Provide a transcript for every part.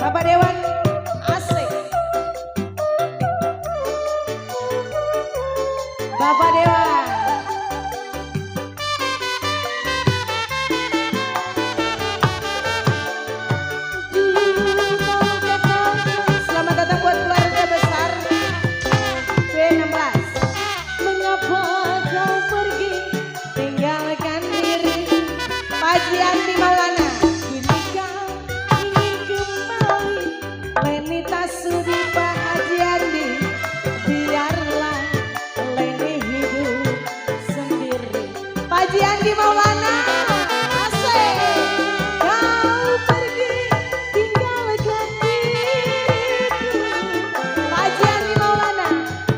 Bapak Dewan asik. Bapak Dewan. Selamat datang buat keluarga besar B16. Mengapa kau pergi tinggalkan diri, Paji Andi Maulana? Leni Tasudi Pak Haji Andi, biarlah Leni hidup sendiri. Pak Haji Andi Maulana, asik. Kau pergi tinggalkan diriku, Pak Haji Andi Maulana,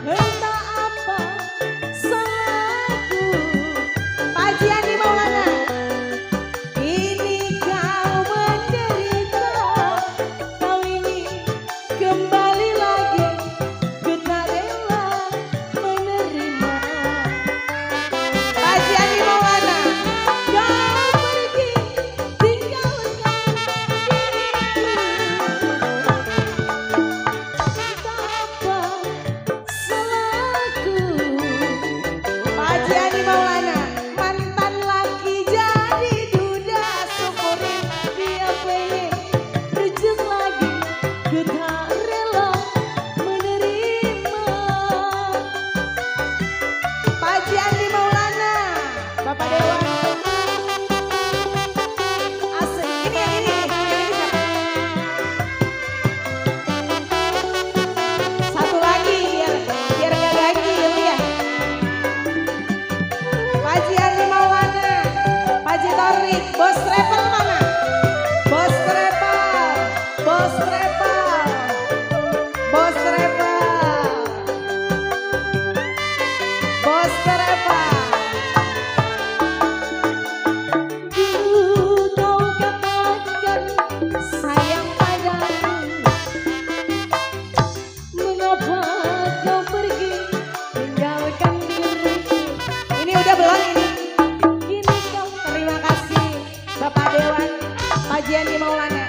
entah apa salahku. Pak Haji Andi Maulana, ini kau menderita, kembali lagi ku tak rela menerima. Paji Andi Maulana, kau pergi tinggalkan diriku, tak apa salahku. Paji Andi Maulana, mantan laki jadi duda, syukurin dia pengen rujuk lagi, ku tak rela menerima. Paji Andi Maulana, Bapak Dewan asik. Ini satu lagi biar gak ganjil ya. Paji Andi Maulana, Paji Torik, bos travel mana? Bos travel, bos travel, bos travel, bos travel. Dulu kau katakan sayang padaku, mengapa kau pergi tinggalkan diriku? Ini udah belum ini? Kini kau terima kasih Bapak Dewan Paji Andi Maulana.